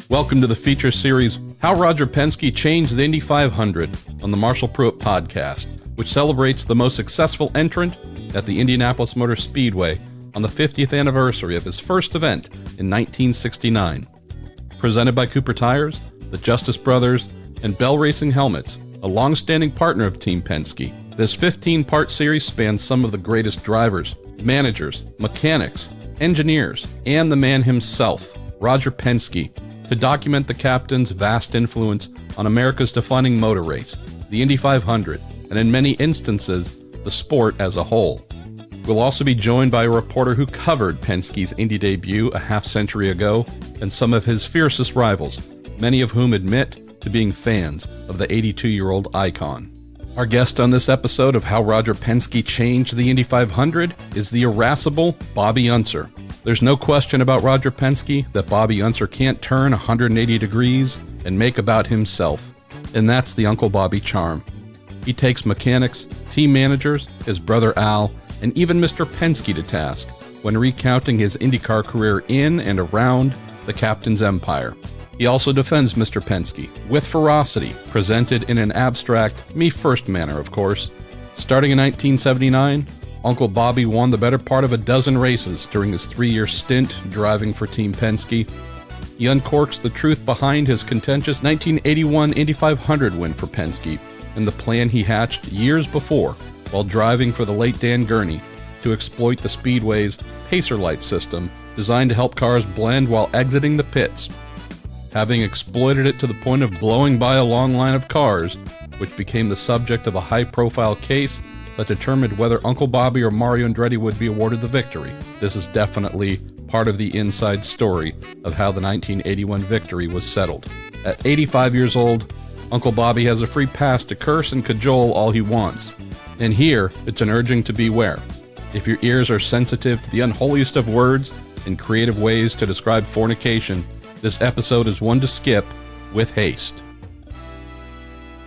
Welcome to the feature series, How Roger Penske Changed the Indy 500 on the Marshall Pruitt Podcast, which celebrates the most successful entrant at the Indianapolis Motor Speedway on the 50th anniversary of his first event in 1969. Presented by Cooper Tires, the Justice Brothers, and Bell Racing Helmets, a long-standing partner of Team Penske. This 15-part series spans some of the greatest drivers, managers, mechanics, engineers, and the man himself, Roger Penske, to document the captain's vast influence on America's defining motor race, the Indy 500, and in many instances, the sport as a whole. We'll also be joined by a reporter who covered Penske's Indy debut a half-century ago and some of his fiercest rivals, many of whom admit to being fans of the 82-year-old icon. Our guest on this episode of How Roger Penske Changed the Indy 500 is the irascible Bobby Unser. There's no question about Roger Penske that Bobby Unser can't turn 180 degrees and make about himself. And that's the Uncle Bobby charm. He takes mechanics, team managers, his brother Al, and even Mr. Penske to task when recounting his IndyCar career in and around the captain's empire. He also defends Mr. Penske with ferocity, presented in an abstract, me-first manner, of course. Starting in 1979, Uncle Bobby won the better part of a dozen races during his 3-year stint driving for Team Penske. He uncorks the truth behind his contentious 1981 Indy 500 win for Penske and the plan he hatched years before while driving for the late Dan Gurney to exploit the Speedway's pacer light system designed to help cars blend while exiting the pits. Having exploited it to the point of blowing by a long line of cars, which became the subject of a high-profile case that determined whether Uncle Bobby or Mario Andretti would be awarded the victory. This is definitely part of the inside story of how the 1981 victory was settled. At 85 years old, Uncle Bobby has a free pass to curse and cajole all he wants. And here, it's an urging to beware. If your ears are sensitive to the unholiest of words and creative ways to describe fornication, this episode is one to skip with haste.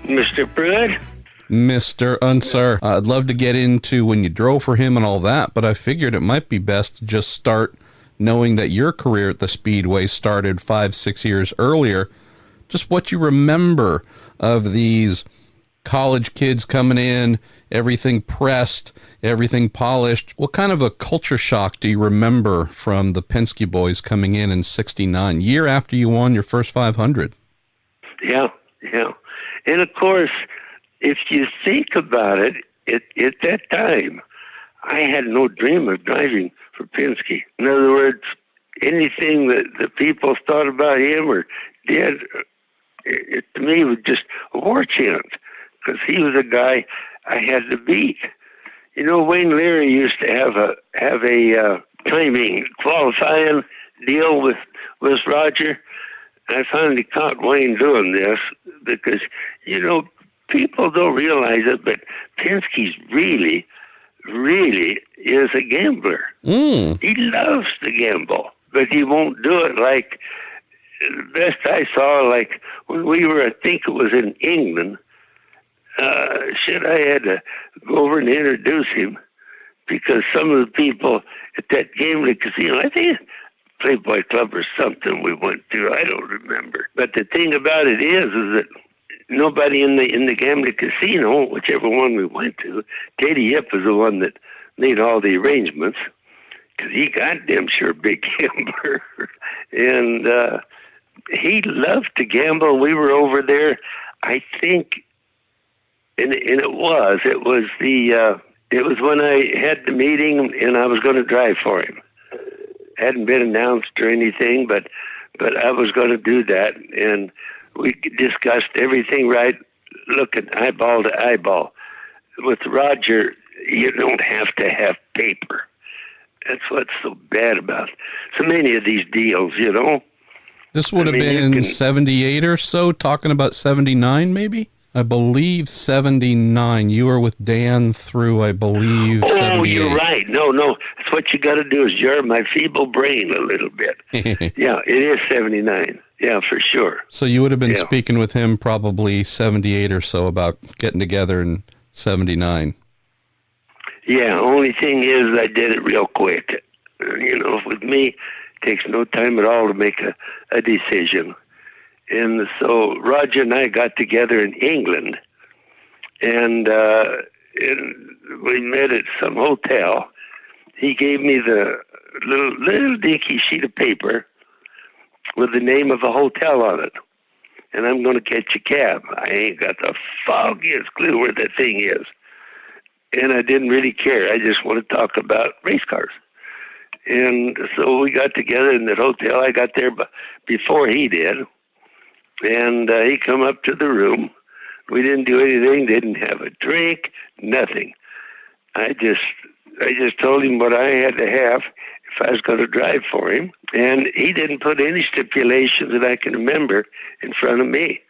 Mr. Pruitt? Mr. Unser, I'd love to get into when you drove for him and all that, but I figured it might be best to just start knowing that your career at the Speedway started 5-6 years earlier. Just what you remember of these college kids coming in, everything pressed, everything polished. What kind of a culture shock do you remember from the Penske boys coming in '69, year after you won your first 500? Yeah. And of course, if you think about it, at that time, I had no dream of driving for Penske. In other words, anything that the people thought about him or did, it to me was just a war chant, because he was a guy I had to beat. You know, Wayne Leary used to have a timing qualifying deal with Roger. I finally caught Wayne doing this because, you know, people don't realize it, but Penske's really is a gambler. He loves to gamble, but he won't do it like the best I saw, like when we were, I think it was in England, I had to go over and introduce him because some of the people at that gambling casino, I think Playboy Club or something we went to, I don't remember. But the thing about it is that nobody in the gambling casino, whichever one we went to, Teddy Yip was the one that made all the arrangements, because he goddamn sure big gambler. And he loved to gamble. We were over there, I think, and it was when I had the meeting and I was going to drive for him. Hadn't been announced or anything, but I was going to do that, and we discussed everything right, looking eyeball to eyeball. With Roger, you don't have to have paper. That's what's so bad about so many of these deals, you know. This would have been 78 or so, talking about 79 maybe? I believe 79. You were with Dan through, I believe, 78. Oh, you're right. No. That's what you got to do is jar my feeble brain a little bit. Yeah, it is 79. Yeah, for sure. So you would have been speaking with him probably 78 or so about getting together in 79. Yeah, only thing is I did it real quick. You know, with me, it takes no time at all to make a decision. And so Roger and I got together in England, and we met at some hotel. He gave me the little dinky sheet of paper with the name of a hotel on it. And I'm going to catch a cab. I ain't got the foggiest clue where that thing is. And I didn't really care. I just want to talk about race cars. And so we got together in that hotel. I got there before he did. And he come up to the room. We didn't do anything, didn't have a drink, nothing. I just told him what I had to have if I was going to drive for him. And he didn't put any stipulations that I can remember in front of me.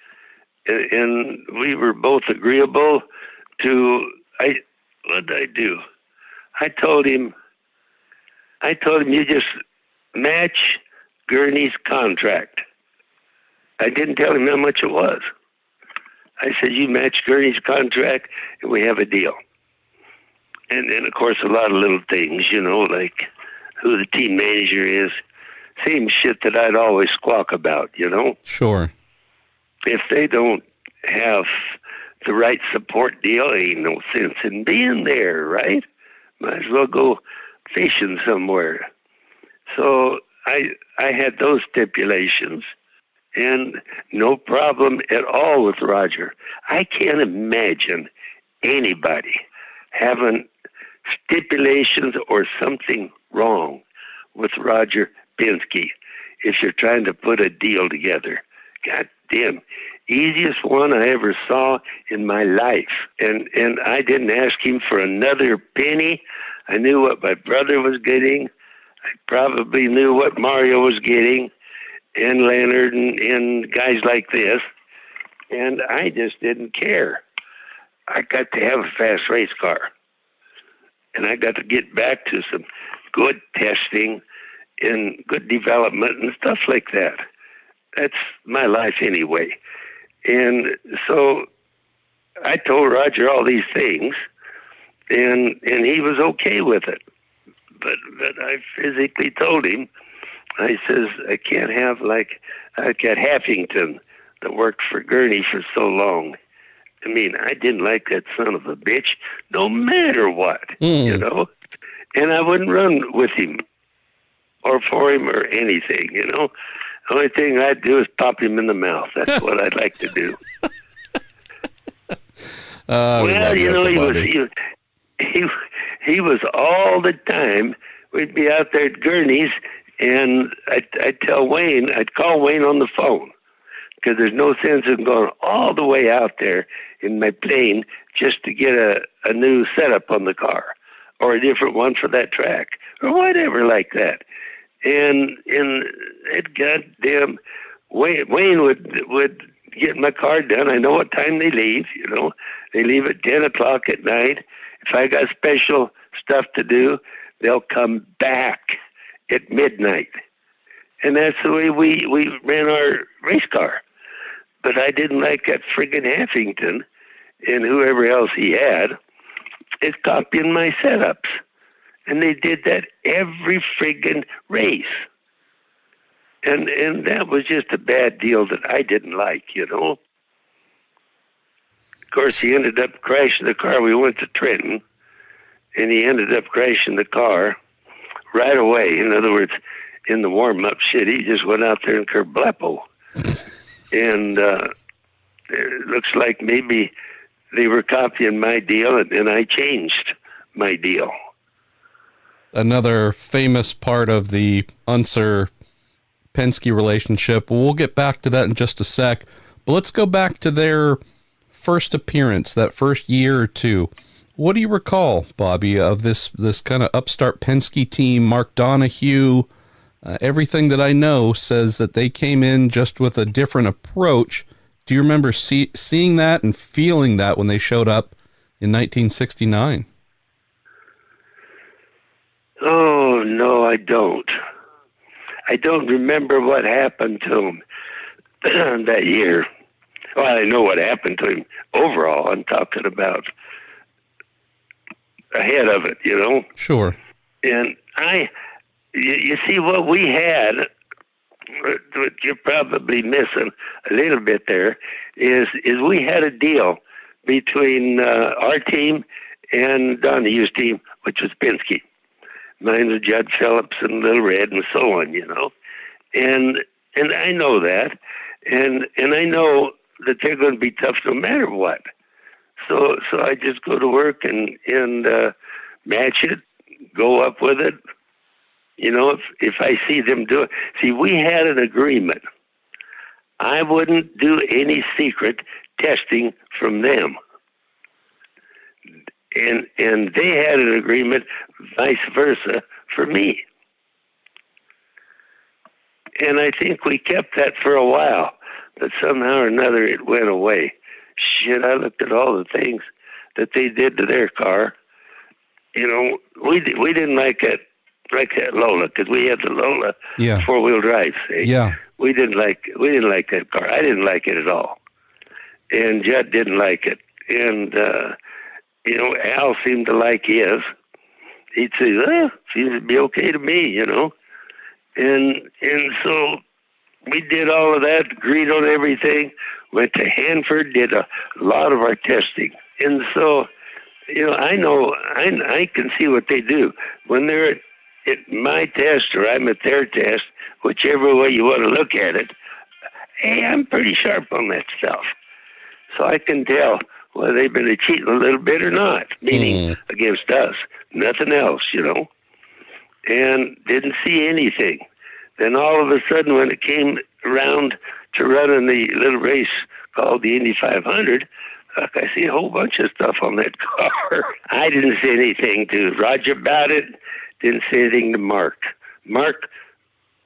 And we were both agreeable to, what did I do? I told him, you just match Gurney's contract. I didn't tell him how much it was. I said, you match Gurney's contract and we have a deal. And then, of course, a lot of little things, like who the team manager is. Same shit that I'd always squawk about, Sure. If they don't have the right support deal, ain't no sense in being there, right? Might as well go fishing somewhere. So I had those stipulations, and no problem at all with Roger. I can't imagine anybody having stipulations or something wrong with Roger Penske if you're trying to put a deal together. God damn. Easiest one I ever saw in my life. And I didn't ask him for another penny. I knew what my brother was getting. I probably knew what Mario was getting, and Leonard and guys like this. And I just didn't care. I got to have a fast race car. And I got to get back to some good testing and good development and stuff like that. That's my life anyway. And so I told Roger all these things, and he was okay with it. But I physically told him, I says, I can't have I got Haffington that worked for Gurney for so long. I mean, I didn't like that son of a bitch, no matter what, And I wouldn't run with him or for him or anything, The only thing I'd do is pop him in the mouth. That's what I'd like to do. He was all the time. We'd be out there at Gurney's, and I'd tell Wayne, I'd call Wayne on the phone, because there's no sense in going all the way out there in my plane just to get a new setup on the car or a different one for that track or whatever like that. And it goddamn Wayne would get my car done. I know what time they leave, They leave at 10 o'clock at night. If I got special stuff to do, they'll come back at midnight. And that's the way we ran our race car. But I didn't like that friggin' Haffington and whoever else he had is copying my setups. And they did that every friggin' race. And that was just a bad deal that I didn't like, Of course, he ended up crashing the car. We went to Trenton, and he ended up crashing the car right away. In other words, in the warm-up shit, he just went out there and kerbleppo. And it looks like maybe they were copying my deal, and I changed my deal. Another famous part of the Unser-Penske relationship. We'll get back to that in just a sec. But let's go back to their first appearance, that first year or two. What do you recall, Bobby, of this kind of upstart Penske team, Mark Donohue? Everything that I know says that they came in just with a different approach. Do you remember seeing that and feeling that when they showed up in 1969? Oh, no, I don't. I don't remember what happened to him that year. Well, I know what happened to him overall. I'm talking about ahead of it, Sure. And you see what we had what you're probably missing a little bit there is we had a deal between our team and Donahue's team, which was Penske. Mine was Judd Phillips and Little Red and so on, And I know that, and I know that they're going to be tough no matter what. So I just go to work and match it, go up with it. If I see them do it. See, we had an agreement. I wouldn't do any secret testing from them. And they had an agreement, vice versa, for me. And I think we kept that for a while, but somehow or another it went away. Shit, I looked at all the things that they did to their car. We didn't like that Lola, because we had the Lola 4-wheel drive. See? Yeah, we didn't like that car. I didn't like it at all, and Judd didn't like it. And Al seemed to like his. He'd say, "Well, seems to be okay to me," And so we did all of that, agreed on everything. Went to Hanford, did a lot of our testing, and so I know I can see what they do when they're at my test or I'm at their test, whichever way you want to look at it. Hey, I'm pretty sharp on that stuff. So I can tell whether they've been cheating a little bit or not, meaning against us. Nothing else, And didn't see anything. Then all of a sudden, when it came around to running the little race called the Indy 500, I see a whole bunch of stuff on that car. I didn't say anything to Roger about it. Didn't say anything to Mark. Mark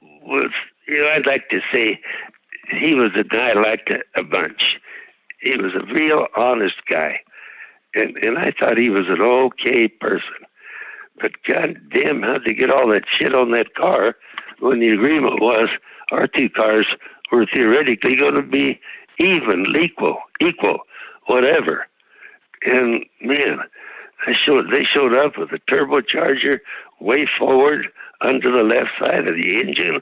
was, I'd like to say he was a guy I liked a bunch. He was a real honest guy. And I thought he was an okay person. But goddamn, how'd they get all that shit on that car when the agreement was our two cars were theoretically going to be equal, whatever. And man, they showed up with a turbocharger way forward under the left side of the engine.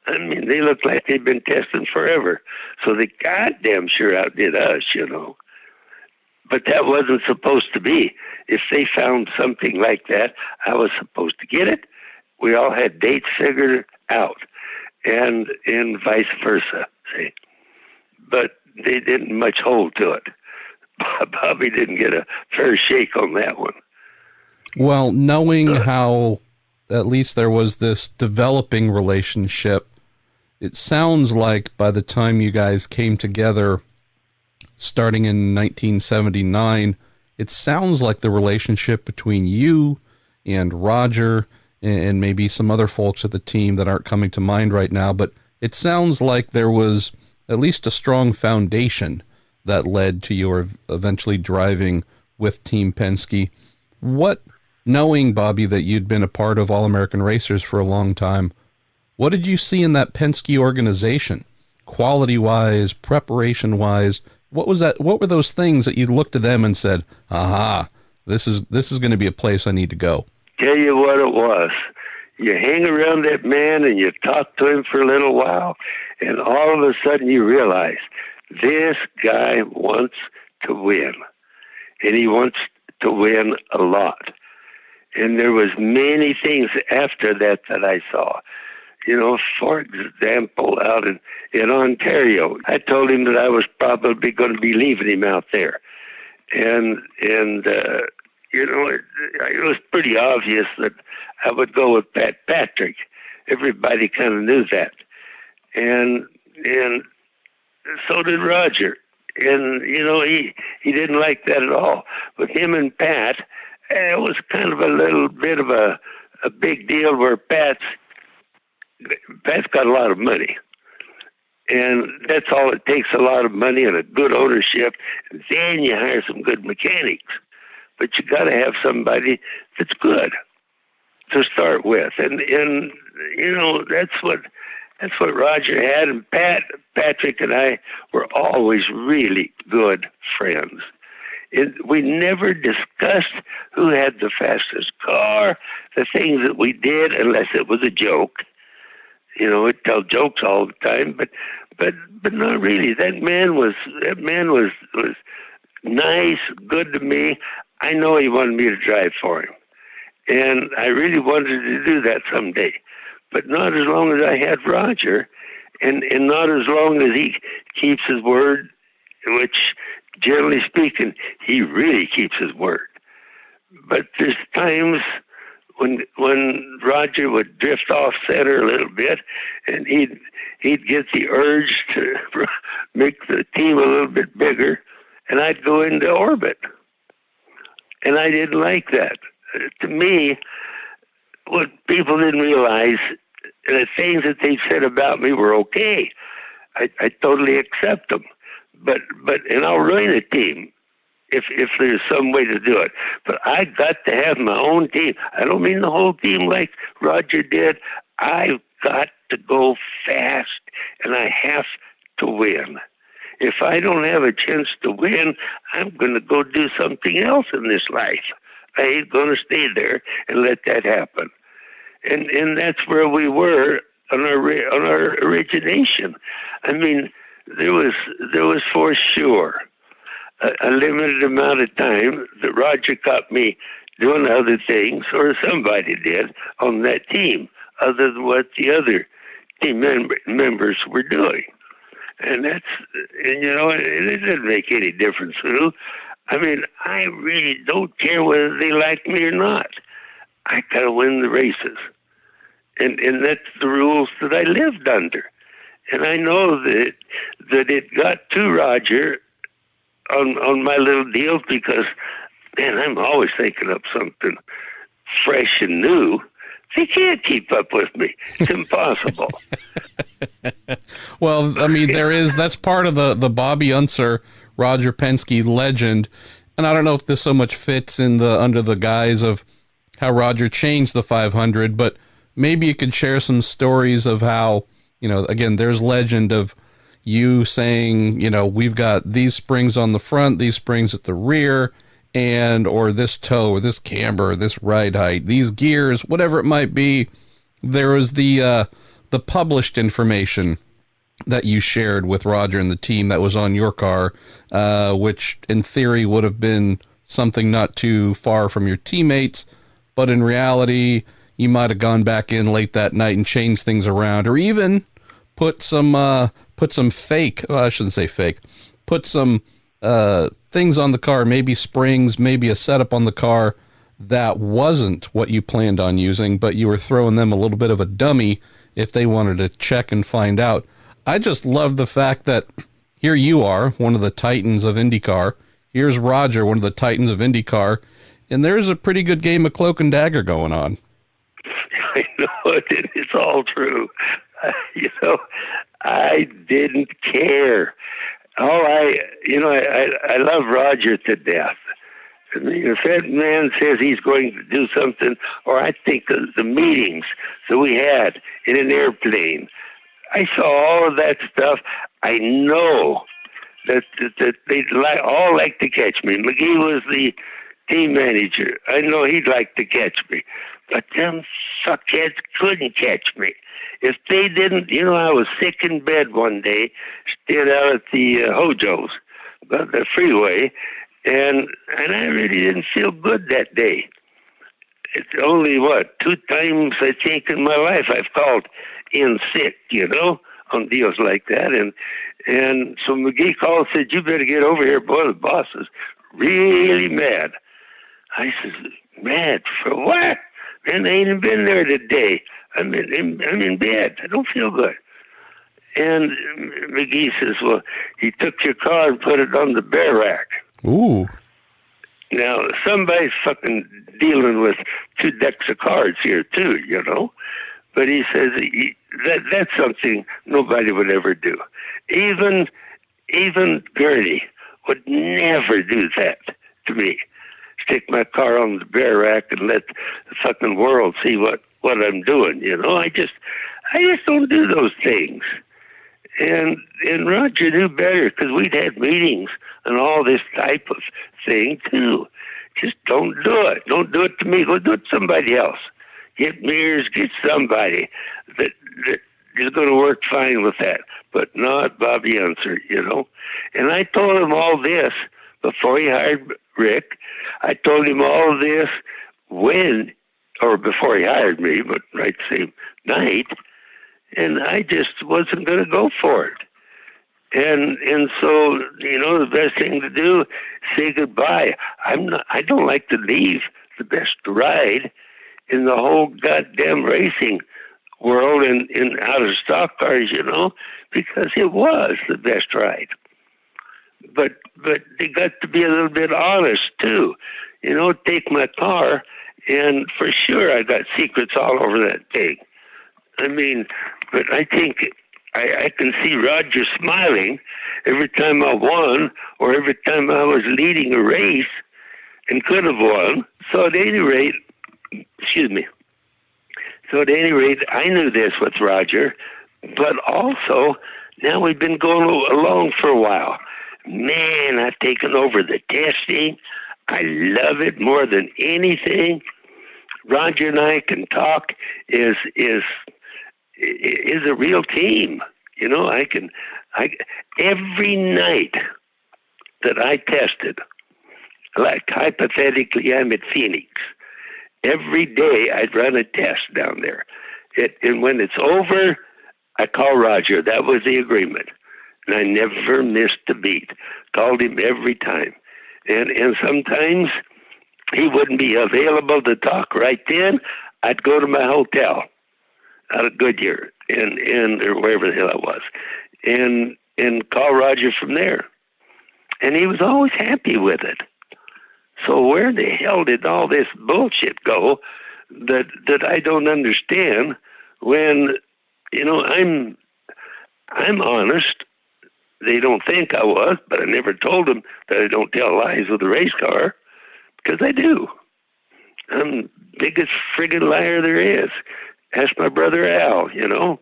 I mean, they looked like they'd been testing forever. So they goddamn sure outdid us, But that wasn't supposed to be. If they found something like that, I was supposed to get it. We all had dates figured out, and vice versa. See, but they didn't much hold to it. Bobby didn't get a fair shake on that one. Well, knowing how at least there was this developing relationship, it sounds like by the time you guys came together, starting in 1979, it sounds like the relationship between you and Roger and maybe some other folks at the team that aren't coming to mind right now, but it sounds like there was at least a strong foundation that led to your eventually driving with Team Penske. What, knowing, Bobby, that you'd been a part of All-American Racers for a long time, what did you see in that Penske organization, quality-wise, preparation-wise? What was that? What were those things that you looked at them and said, "Aha, this is going to be a place I need to go"? Tell you what it was. You hang around that man and you talk to him for a little while, and all of a sudden you realize this guy wants to win, and he wants to win a lot. And there was many things after that I saw. For example, out in Ontario, I told him that I was probably going to be leaving him out there. And it was pretty obvious that I would go with Pat Patrick. Everybody kind of knew that. And so did Roger. And, he didn't like that at all. But him and Pat, it was kind of a little bit of a big deal where Pat's got a lot of money. And that's all it takes, a lot of money and a good ownership. And then you hire some good mechanics. But you got to have somebody that's good to start with. And that's what Roger had. And Patrick and I were always really good friends. We never discussed who had the fastest car, the things that we did, unless it was a joke. He'd tell jokes all the time, but not really. That man was nice, good to me. I know he wanted me to drive for him, and I really wanted to do that someday, but not as long as I had Roger, and not as long as he keeps his word, which, generally speaking, he really keeps his word. But there's times when Roger would drift off center a little bit, and he'd get the urge to make the team a little bit bigger, and I'd go into orbit. And I didn't like that. To me, what people didn't realize, the things that they said about me were okay. I totally accept them. And I'll ruin a team if there's some way to do it. But I got to have my own team. I don't mean the whole team like Roger did. I've got to go fast, and I have to win. If I don't have a chance to win, I'm going to go do something else in this life. I ain't going to stay there and let that happen. And that's where we were on our origination. I mean, there was for sure a limited amount of time that Roger caught me doing other things, or somebody did on that team, other than what the other team members were doing. And it doesn't make any difference who. I mean, I really don't care whether they like me or not. I gotta win the races. And that's the rules that I lived under. And I know that it got to Roger on my little deals because, man, I'm always thinking up something fresh and new. They can't keep up with me. It's impossible. Well, I mean, that's part of the Bobby Unser, Roger Penske legend. And I don't know if this so much fits under the guise of how Roger changed the 500, but maybe you could share some stories of how, again, there's legend of you saying, we've got these springs on the front, these springs at the rear, or this toe, or this camber, this ride height, these gears, whatever it might be. There was the published information that you shared with Roger and the team that was on your car, which in theory would have been something not too far from your teammates, but in reality, you might have gone back in late that night and changed things around, or even put some fake, well, I shouldn't say fake, put some things on the car, maybe springs, maybe a setup on the car that wasn't what you planned on using, but you were throwing them a little bit of a dummy if they wanted to check and find out. I just love the fact that here you are, one of the titans of IndyCar. Here's Roger, one of the titans of IndyCar, and there's a pretty good game of cloak and dagger going on. I know it's all true. I didn't care. I love Roger to death. I mean, if that man says he's going to do something, or I think of the meetings that we had in an airplane, I saw all of that stuff. I know that they'd all like to catch me. McGee was the team manager. I know he'd like to catch me. But them fuckheads couldn't catch me. If they didn't, I was sick in bed one day, stayed out at the Hojo's, the freeway, and I really didn't feel good that day. It's only, 2 times, I think, in my life I've called in sick, on deals like that. And so McGee called and said, "You better get over here, boy, the boss is really mad." I says, "Mad for what? Man, I ain't even been there today. I'm in bed. I don't feel good." And McGee says, "Well, he took your car and put it on the bear rack." Ooh. Now, somebody's fucking dealing with 2 decks of cards here, too, But he says that's something nobody would ever do. Even Gurney would never do that to me. Stick my car on the bear rack and let the fucking world see what I'm doing, I just don't do those things. And Roger knew better because we'd had meetings and all this type of thing too. Just don't do it. Don't do it to me. Go do it to somebody else. Get Mears, get somebody that is going to work fine with that, but not Bobby Unser, you know. And I told him all this before he hired Rick. I told him all this before he hired me, but right the same night, and I just wasn't going to go for it. And so, you know, the best thing to do is say goodbye. I don't like to leave the best ride in the whole goddamn racing world in out of stock cars, you know, because it was the best ride. But they got to be a little bit honest too. You know, take my car, and for sure I got secrets all over that thing. I mean, but I think I can see Roger smiling every time I won or every time I was leading a race and could have won. So at any rate, I knew this with Roger, but also now we've been going along for a while. Man, I've taken over the testing. I love it more than anything. Roger and I can talk is a real team. You know, every night that I tested, like hypothetically I'm at Phoenix, every day I'd run a test down there. And when it's over, I call Roger. That was the agreement. And I never missed a beat. Called him every time. And sometimes he wouldn't be available to talk right then. I'd go to my hotel out of Goodyear or wherever the hell I was, and call Roger from there. And he was always happy with it. So where the hell did all this bullshit go that I don't understand when, you know, I'm honest. They don't think I was, but I never told them that I don't tell lies with a race car, because I do. I'm the biggest friggin' liar there is. Ask my brother Al, you know.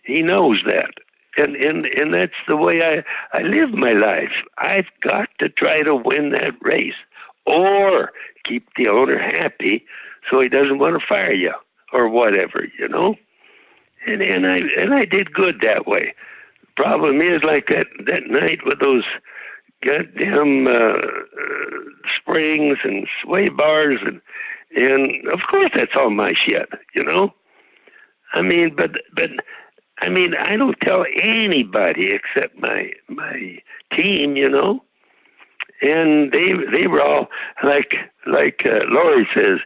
He knows that. And that's the way I live my life. I've got to try to win that race or keep the owner happy so he doesn't want to fire you or whatever, you know. And I did good that way. The problem is, like that night with those goddamn springs and sway bars and of course that's all my shit, you know. I mean, but I mean, I don't tell anybody except my team, you know. And they were all like Lori says,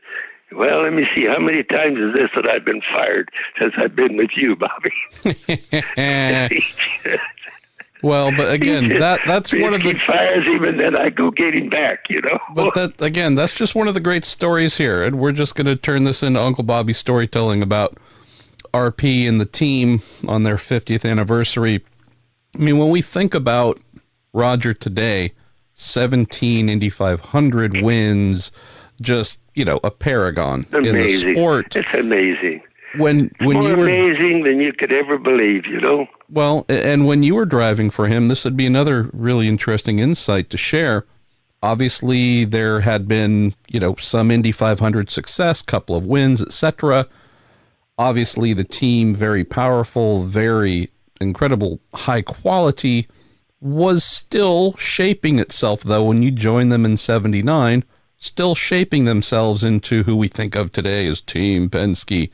well, let me see, how many times is this that I've been fired since I've been with you, Bobby? Well, but again, that's one of the... He fires him and then I go get him back, you know? But that's just one of the great stories here. And we're just going to turn this into Uncle Bobby storytelling about RP and the team on their 50th anniversary. I mean, when we think about Roger today, 17 Indy 500 wins, just, you know, a paragon in the sport. It's amazing. When more you were amazing than you could ever believe, you know? Well, and when you were driving for him, this would be another really interesting insight to share. Obviously, there had been, you know, some Indy 500 success, couple of wins, etc. Obviously, the team, very powerful, very incredible, high quality, was still shaping itself, though, when you joined them in 79, still shaping themselves into who we think of today as Team Penske.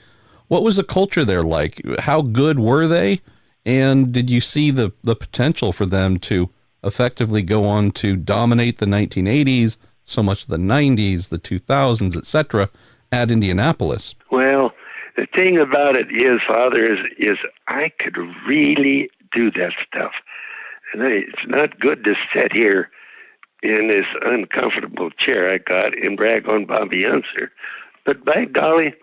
What was the culture there like? How good were they? And did you see the potential for them to effectively go on to dominate the 1980s, so much the 90s, the 2000s, etc., at Indianapolis? Well, the thing about it is, Father, is I could really do that stuff. And it's not good to sit here in this uncomfortable chair I got and brag on Bobby Unser. But by golly,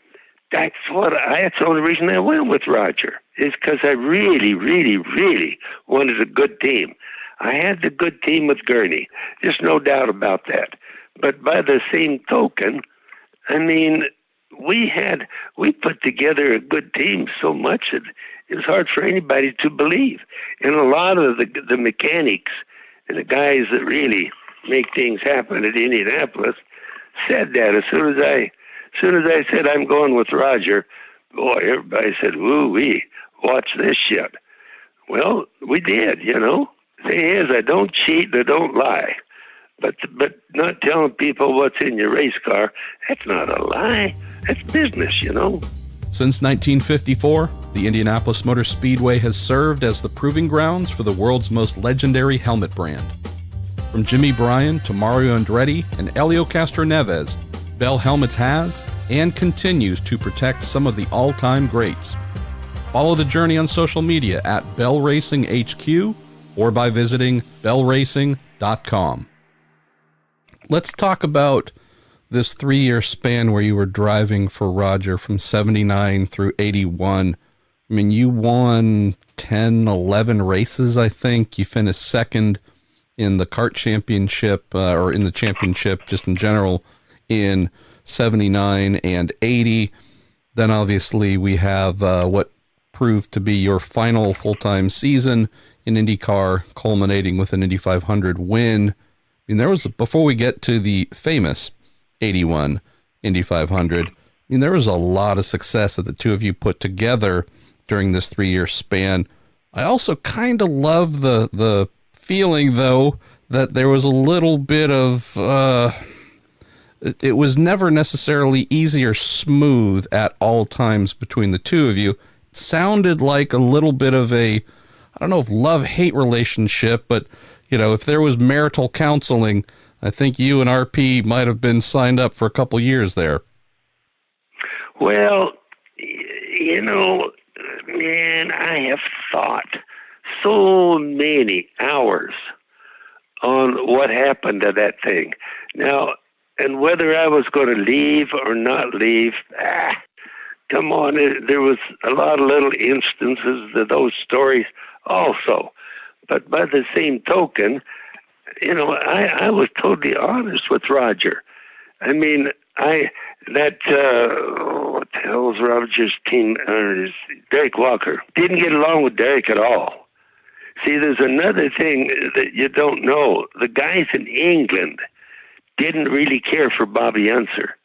that's the only reason I went with Roger, is because I really, really, really wanted a good team. I had the good team with Gurney. There's no doubt about that. But by the same token, I mean, we put together a good team so much that it was hard for anybody to believe. And a lot of the mechanics and the guys that really make things happen at Indianapolis said that. As soon as I said I'm going with Roger, boy, everybody said, woo-wee, watch this shit. Well, we did, you know. The thing is, I don't cheat, I don't lie. But not telling people what's in your race car, that's not a lie. That's business, you know. Since 1954, the Indianapolis Motor Speedway has served as the proving grounds for the world's most legendary helmet brand. From Jimmy Bryan to Mario Andretti and Helio Castroneves, Bell Helmets has and continues to protect some of the all-time greats. Follow the journey on social media at Bell Racing HQ or by visiting bellracing.com. Let's talk about this 3-year span where you were driving for Roger from 79 through 81. I mean, you won 10, 11 races, I think. You finished second in the kart championship, or in the championship just in general, in 79 and 80. Then obviously we have what proved to be your final full-time season in IndyCar, culminating with an Indy 500 win. I mean, there was, before we get to the famous 81 Indy 500, I mean, there was a lot of success that the two of you put together during this 3-year span. I also kind of love the feeling, though, that there was a little bit of, it was never necessarily easy or smooth at all times between the two of you. It sounded like a little bit of a, I don't know if love-hate relationship, but, you know, if there was marital counseling, I think you and RP might have been signed up for a couple years there. Well, you know, man, I have thought so many hours on what happened to that thing. Now, and whether I was going to leave or not leave, come on, there was a lot of little instances of those stories also. But by the same token, you know, I was totally honest with Roger. I mean, what the hell was Roger's team? Derek Walker. Didn't get along with Derek at all. See, there's another thing that you don't know. The guys in England didn't really care for Bobby Unser.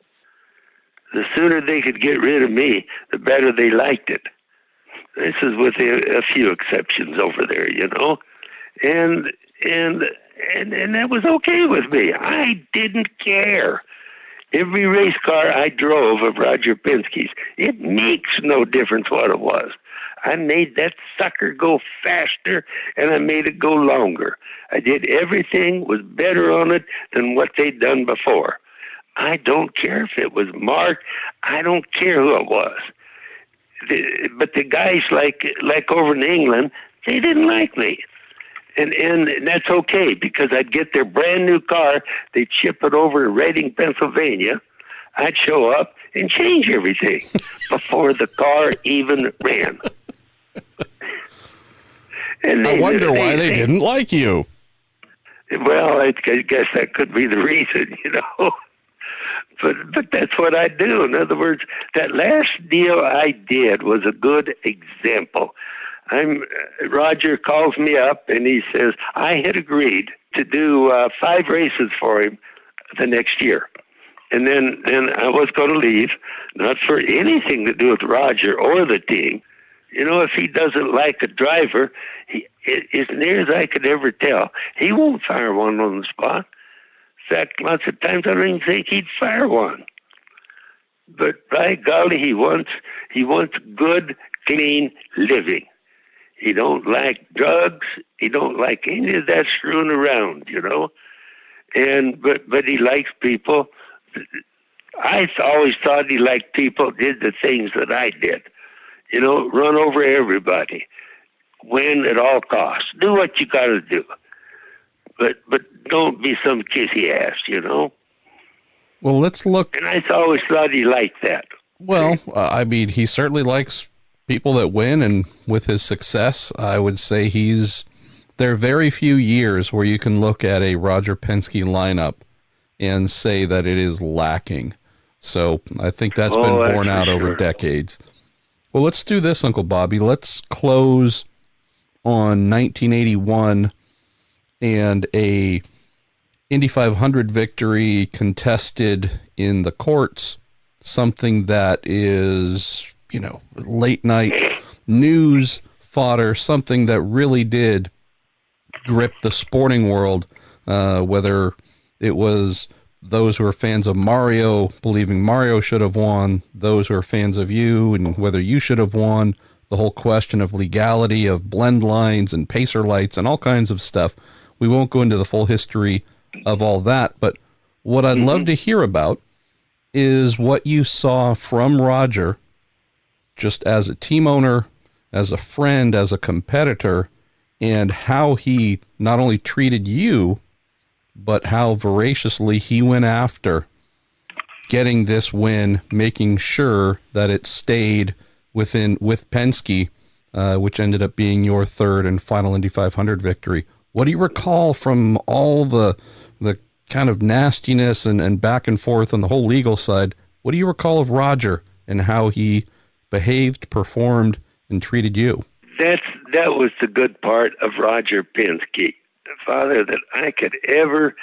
The sooner they could get rid of me, the better they liked it. This is with a few exceptions over there, you know. And that was okay with me. I didn't care. Every race car I drove of Roger Penske's, it makes no difference what it was. I made that sucker go faster, and I made it go longer. I did everything was better on it than what they'd done before. I don't care if it was Mark. I don't care who it was. But the guys like over in England, they didn't like me. And that's okay, because I'd get their brand new car, they'd ship it over to Reading, Pennsylvania. I'd show up and change everything before the car even ran. And I wonder why they didn't like you. Well, I guess that could be the reason, you know. But that's what I do. In other words, that last deal I did was a good example. Roger calls me up and he says, I had agreed to do 5 races for him the next year. And then I was going to leave, not for anything to do with Roger or the team. You know, if he doesn't like a driver, as near as I could ever tell, he won't fire one on the spot. In fact, lots of times I don't even think he'd fire one. But by golly, he wants good, clean living. He don't like drugs. He don't like any of that screwing around, you know. But he likes people. I always thought he liked people did the things that I did. You know, run over everybody, win at all costs, do what you got to do. But don't be some kissy ass, you know. Well, let's look. And I always thought he liked that. Well, I mean, he certainly likes people that win, and with his success, I would say there are very few years where you can look at a Roger Penske lineup and say that it is lacking. So I think that's been borne out over decades. Well, let's do this, Uncle Bobby. Let's close on 1981 and a Indy 500 victory contested in the courts, something that is, you know, late night news fodder, something that really did grip the sporting world, whether it was those who are fans of Mario believing Mario should have won, those who are fans of you and whether you should have won, the whole question of legality of blend lines and pacer lights and all kinds of stuff. We won't go into the full history of all that, but what I'd love to hear about is what you saw from Roger, just as a team owner, as a friend, as a competitor, and how he not only treated you, but how voraciously he went after getting this win, making sure that it stayed with Penske, which ended up being your third and final Indy 500 victory. What do you recall from all the kind of nastiness and back and forth on the whole legal side? What do you recall of Roger and how he behaved, performed, and treated you? That was the good part of Roger Penske, Father, that I could ever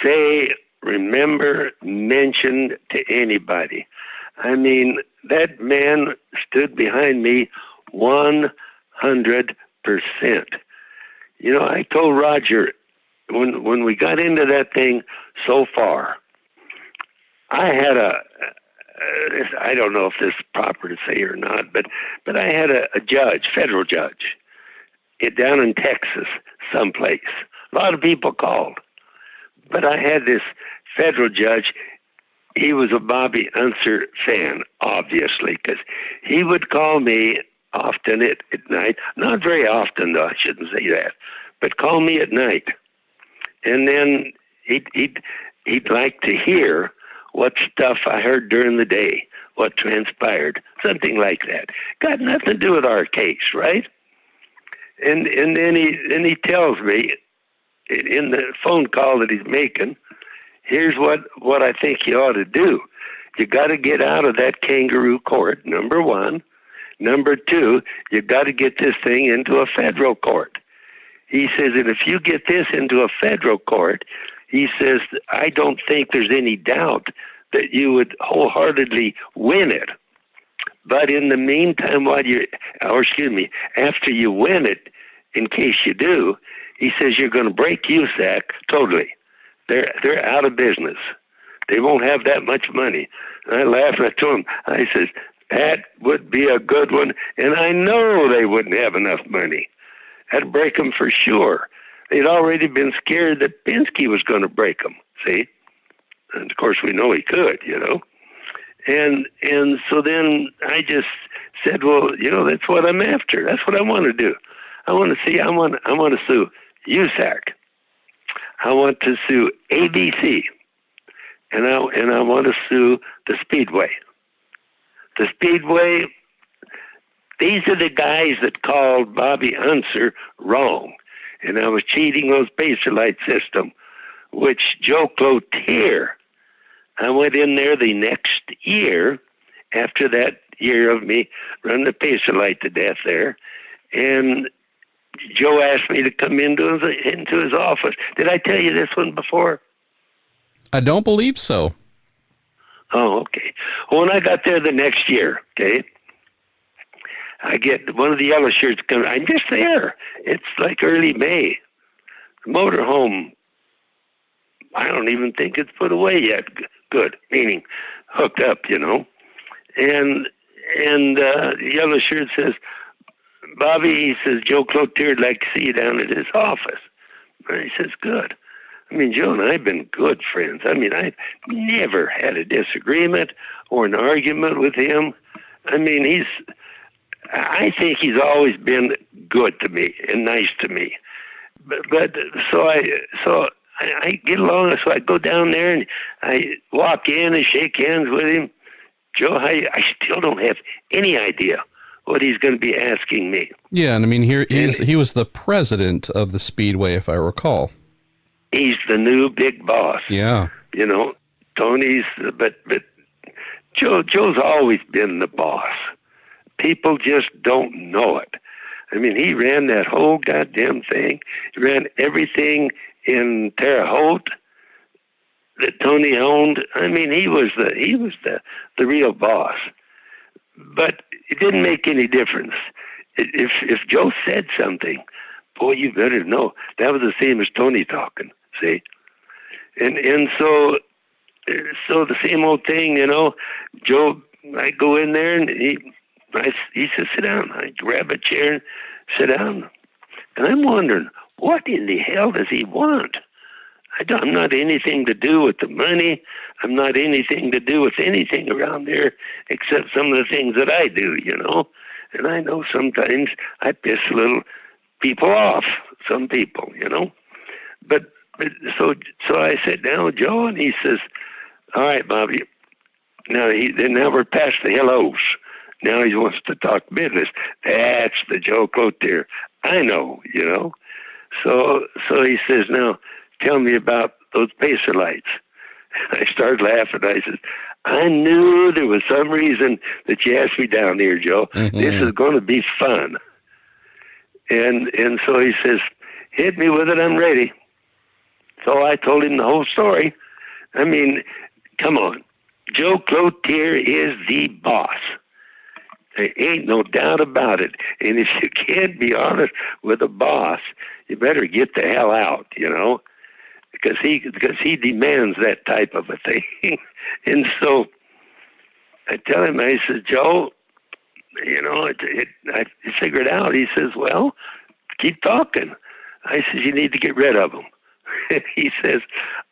say, remember, mention to anybody. I mean, that man stood behind me 100%. You know, I told Roger when we got into that thing so far, I had I don't know if this is proper to say or not, but I had a judge, federal judge, down in Texas someplace. A lot of people called. But I had this federal judge. He was a Bobby Unser fan, obviously, because he would call me often at night. Not very often, though, I shouldn't say that, but call me at night. And then he'd like to hear what stuff I heard during the day, what transpired, something like that. Got nothing to do with our case, right? And then he tells me in the phone call that he's making, here's what I think you ought to do. You got to get out of that kangaroo court, number one. Number two, you got to get this thing into a federal court. He says that if you get this into a federal court, he says, I don't think there's any doubt that you would wholeheartedly win it. But in the meantime, after you win it, in case you do, he says you're going to break USAC totally. They're out of business. They won't have that much money. And I laughed and I told him, I says, that would be a good one, and I know they wouldn't have enough money. That'd break them for sure. They'd already been scared that Penske was going to break them, see? And, of course, we know he could, you know. And so then I just said, well, you know, that's what I'm after. That's what I want to do. I want to sue USAC. I want to sue ABC. And I want to sue the Speedway. The Speedway, these are the guys that called Bobby Unser wrong. And I was cheating those pacer light system, which Joe Cloutier, I went in there the next year after that year of me running the pacer light to death there. And Joe asked me to come into his office. Did I tell you this one before? I don't believe so. Oh, okay. Well, when I got there the next year, okay, I get one of the yellow shirts coming. I'm just there. It's like early May. The motorhome, I don't even think it's put away yet. Good, meaning hooked up, you know. And the yellow shirt says, Bobby, he says, Joe Cloutier would like to see you down at his office. And he says, good. I mean, Joe and I have been good friends. I mean, I've never had a disagreement or an argument with him. I mean, I think he's always been good to me and nice to me. But so I get along. So I go down there and I walk in and shake hands with him. Joe, I still don't have any idea what he's going to be asking me. Yeah, and I mean, he was the president of the Speedway, if I recall. He's the new big boss. Yeah. You know, Tony's, but Joe's always been the boss. People just don't know it. I mean, he ran that whole goddamn thing. He ran everything in Terre Haute that Tony owned. I mean, he was the real boss. But it didn't make any difference. if Joe said something, boy, you better know. That was the same as Tony talking, see? And so the same old thing, Joe, I go in there and he says, sit down. I grab a chair and sit down. And I'm wondering, what in the hell does he want? I'm not anything to do with the money. I'm not anything to do with anything around there except some of the things that I do, And I know sometimes I piss little people off, some people, But so I sit down with Joe and he says, all right, Bobby. Now we're past the hellos. Now he wants to talk business. That's the Joe Cloutier. I know, So he says, now tell me about those pacer lights. I started laughing. I said, I knew there was some reason that you asked me down here, Joe. Mm-hmm. This is going to be fun. And so he says, hit me with it. I'm ready. So I told him the whole story. I mean, come on. Joe Cloutier is the boss. There ain't no doubt about it. And if you can't be honest with a boss, you better get the hell out, because he demands that type of a thing. And so I tell him, I said, Joe, I figured out. He says, well, keep talking. I said, you need to get rid of them. He says,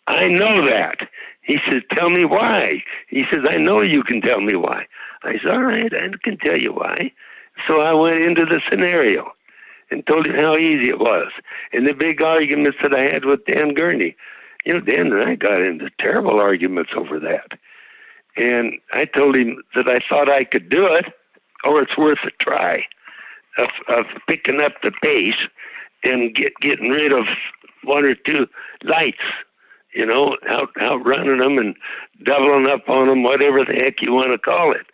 I know that. He says, tell me why. He says, I know you can tell me why. I said, all right, I can tell you why. So I went into the scenario and told him how easy it was. And the big arguments that I had with Dan Gurney. Dan and I got into terrible arguments over that. And I told him that I thought I could do it, or it's worth a try of picking up the pace and getting rid of one or two lights, outrunning them and doubling up on them, whatever the heck you want to call it.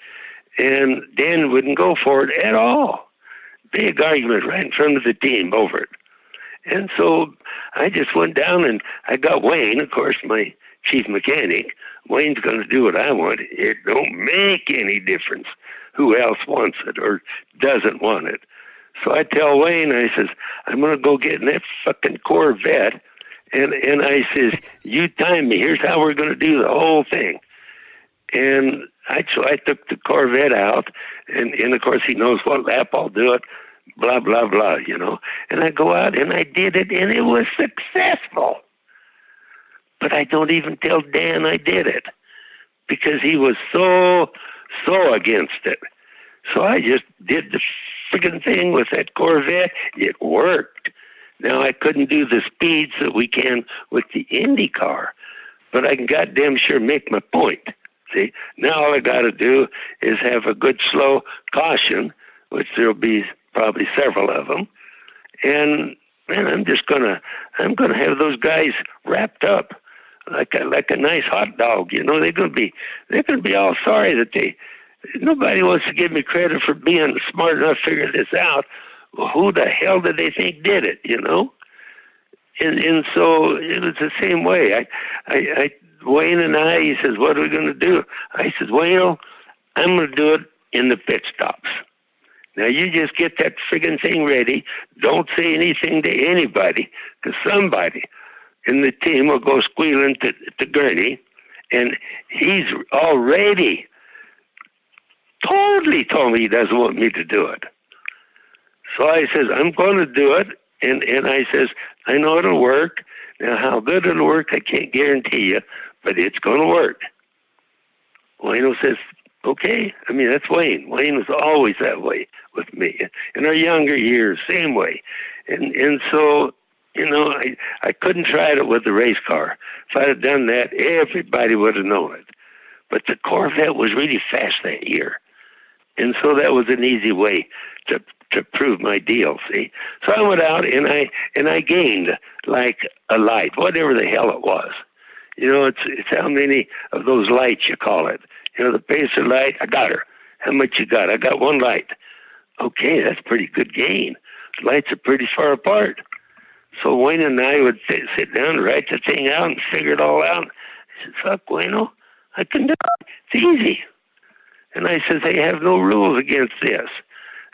And Dan wouldn't go for it at all. Big argument right in front of the team over it. And so I just went down and I got Wayne, of course, my chief mechanic. Wayne's going to do what I want. It don't make any difference who else wants it or doesn't want it. So I tell Wayne, I says, I'm going to go get in that fucking Corvette. And I says, you time me. Here's how we're going to do the whole thing. And so I took the Corvette out, and of course he knows what lap I'll do it, blah, blah, blah, And I go out, and I did it, and it was successful. But I don't even tell Dan I did it, because he was so against it. So I just did the friggin' thing with that Corvette. It worked. Now, I couldn't do the speeds that we can with the IndyCar, but I can goddamn sure make my point. See, now all I got to do is have a good slow caution, which there'll be probably several of them, and man, I'm gonna have those guys wrapped up like a nice hot dog. They're gonna be all sorry that nobody wants to give me credit for being smart enough to figure this out. Well, who the hell did they think did it? And so it was the same way. Wayne and he says, what are we going to do? I said, Wayne, I'm going to do it in the pit stops. Now, you just get that friggin' thing ready. Don't say anything to anybody, because somebody in the team will go squealing to Gurney, and he's already totally told me he doesn't want me to do it. So I says, I'm going to do it, and I says, I know it'll work. Now, how good it'll work, I can't guarantee you, but it's going to work. Wayne says, okay. I mean, that's Wayne. Wayne was always that way with me. In our younger years, same way. And so, I couldn't try it with the race car. If I'd have done that, everybody would have known it. But the Corvette was really fast that year. And so that was an easy way to prove my deal, see? So I went out and I gained like a light, whatever the hell it was. It's how many of those lights you call it. The pacer light, I got her. How much you got? I got one light. Okay, that's pretty good gain. The lights are pretty far apart. So Wayne and I would sit down and write the thing out and figure it all out. I said, fuck, Wayno, I can do it. It's easy. And I said, they have no rules against this.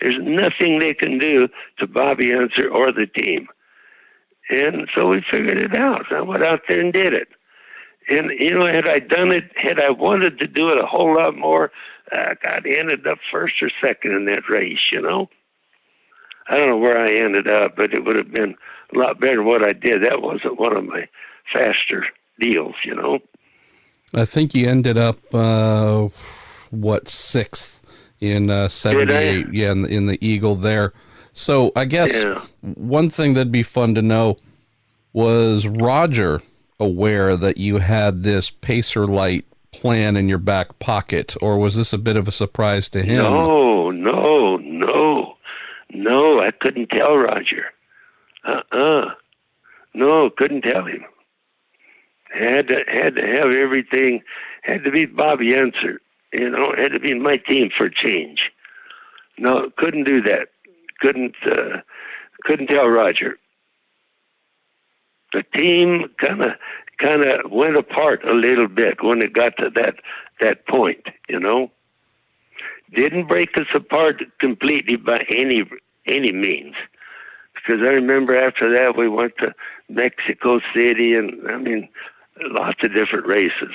There's nothing they can do to Bobby Unser or the team. And so we figured it out. I went out there and did it. And, had I done it, had I wanted to do it a whole lot more, God, I ended up first or second in that race, I don't know where I ended up, but it would have been a lot better than what I did. That wasn't one of my faster deals, I think you ended up, sixth in 78? Yeah, in the Eagle there. So I guess one thing that'd be fun to know, was Roger aware that you had this Pacer Light plan in your back pocket, or was this a bit of a surprise to him? No, I couldn't tell Roger. No, couldn't tell him. Had to have everything, had to be Bobby Unser, had to be my team for change. No, couldn't do that. Couldn't tell Roger. The team kind of went apart a little bit when it got to that point, Didn't break us apart completely by any means. Because I remember after that we went to Mexico City and, lots of different races.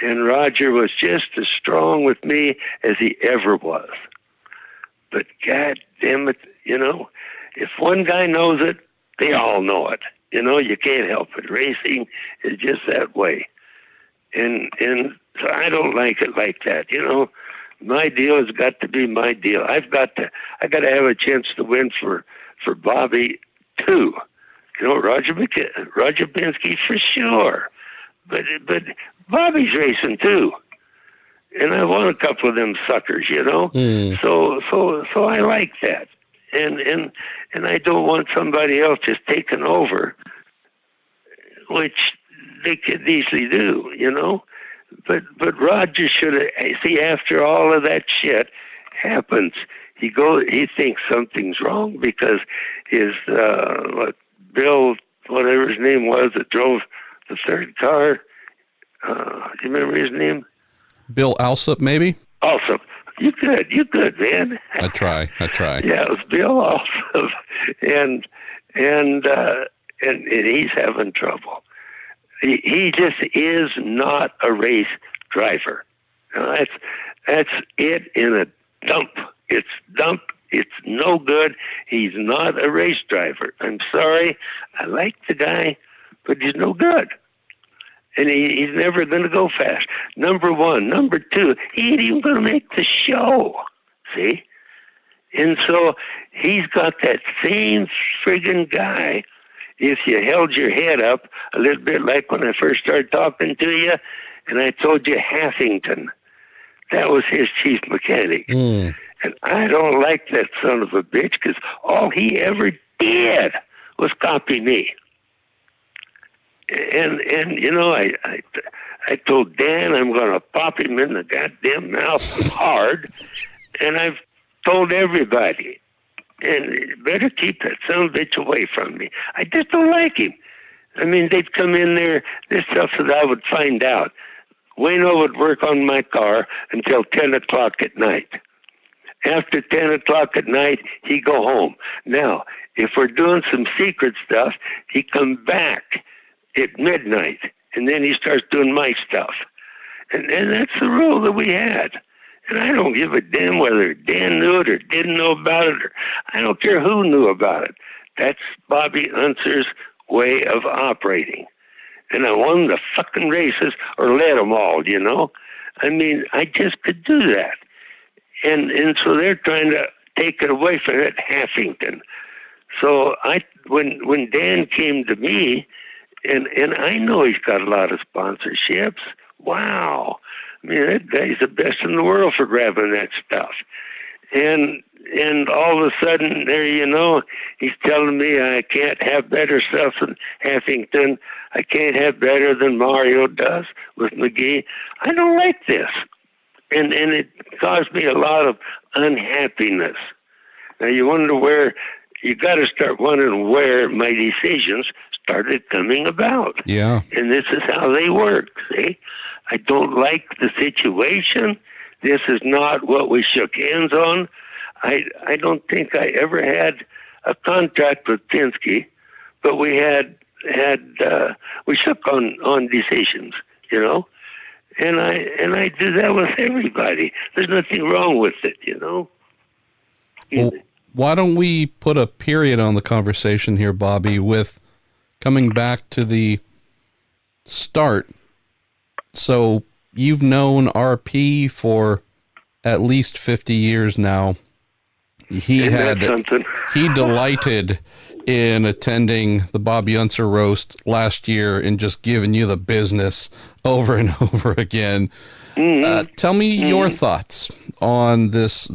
And Roger was just as strong with me as he ever was. But God damn it, if one guy knows it, they all know it. You can't help it. Racing is just that way. And so I don't like it like that, My deal has got to be my deal. I got to have a chance to win for Bobby too. Roger Penske for sure. But Bobby's racing too. And I won a couple of them suckers, So I like that. And I don't want somebody else just taking over, which they could easily do, But Roger should have, see, after all of that shit happens, he thinks something's wrong because his, Bill, whatever his name was, that drove the third car, do you remember his name? Bill Alsop, maybe? Alsop. You good, man. I try. Yeah, it was Bill Alsop, and he's having trouble. He just is not a race driver. That's it in a dump. It's no good. He's not a race driver. I'm sorry. I like the guy, but he's no good. And he's never going to go fast. Number one. Number two, he ain't even going to make the show. See? And so he's got that same friggin' guy. If you held your head up a little bit like when I first started talking to you, and I told you Hathington, that was his chief mechanic. And I don't like that son of a bitch because all he ever did was copy me. And I told Dan I'm going to pop him in the goddamn mouth hard, and I've told everybody, and better keep that son of a bitch away from me. I just don't like him. I mean, they'd come in there, this stuff that I would find out. Wayno would work on my car until 10 o'clock at night. After 10 o'clock at night, he'd go home. Now, if we're doing some secret stuff, he'd come back at midnight, and then he starts doing my stuff. And that's the rule that we had. And I don't give a damn whether Dan knew it or didn't know about it, or I don't care who knew about it. That's Bobby Unser's way of operating. And I won the fucking races or led them all, I mean, I just could do that. And so they're trying to take it away from it, Hathington. So when Dan came to me, and I know he's got a lot of sponsorships. Wow. I mean, that guy's the best in the world for grabbing that stuff. And all of a sudden, there he's telling me I can't have better stuff than Hathington. I can't have better than Mario does with McGee. I don't like this. And it caused me a lot of unhappiness. Now, you got to start wondering where my decisions started coming about. Yeah. And this is how they work, see? I don't like the situation. This is not what we shook hands on. I don't think I ever had a contract with Penske, but we we shook on decisions, you know, and I do that with everybody. There's nothing wrong with it, you know. Well, why don't we put a period on the conversation here, Bobby, with coming back to the start. So you've known RP for at least 50 years now. He delighted in attending the Bobby Unser roast last year and just giving you the business over and over again. Mm-hmm. Tell me your thoughts on this,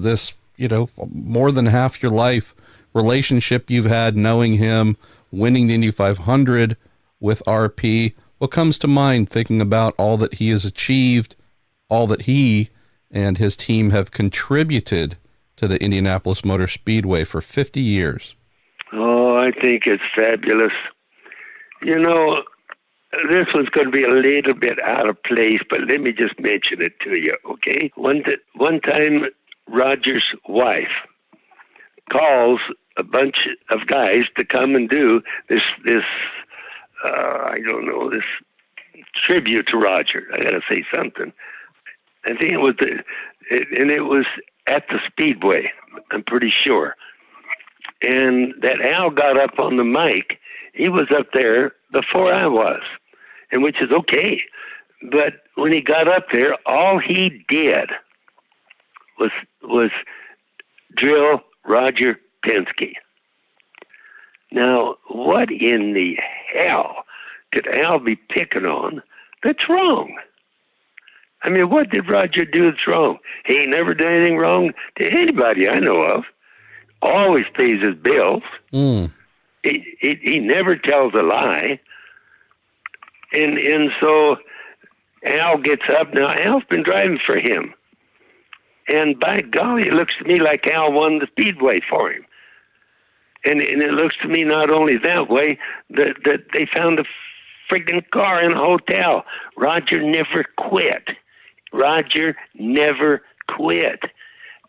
you know, more than half your life relationship you've had, knowing him, winning the Indy 500 with RP. What comes to mind thinking about all that he has achieved, all that he and his team have contributed to the Indianapolis Motor Speedway for 50 years? Oh, I think it's fabulous. You know, this one's going to be a little bit out of place, but let me just mention it to you, okay? One time, Roger's wife calls a bunch of guys to come and do this tribute to Roger. I got to say something. I think it was at the Speedway, I'm pretty sure. And that Al got up on the mic. He was up there before I was, and which is okay. But when he got up there, all he did was drill Roger Penske. Now, what in the hell could Al be picking on that's wrong? I mean, what did Roger do that's wrong? He ain't never done anything wrong to anybody I know of. Always pays his bills. He never tells a lie. And so Al gets up. Now, Al's been driving for him. And by golly, it looks to me like Al won the Speedway for him. And it looks to me not only that way, that they found a friggin' car in a hotel. Roger never quit. Roger never quit.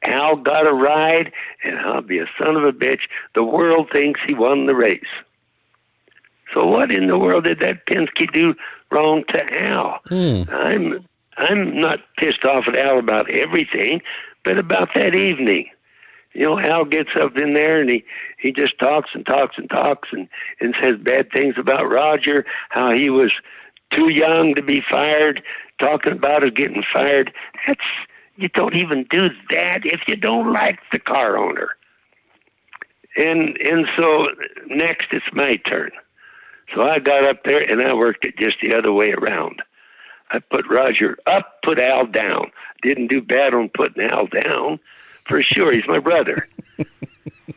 Al got a ride, and I'll be a son of a bitch. The world thinks he won the race. So what in the world did that Penske do wrong to Al? I'm not pissed off at Al about everything, but about that evening. You know, Al gets up in there and he just talks and says bad things about Roger, how he was too young to be fired, talking about his getting fired. You don't even do that if you don't like the car owner. And so next it's my turn. So I got up there and I worked it just the other way around. I put Roger up, put Al down. Didn't do bad on putting Al down. For sure, he's my brother.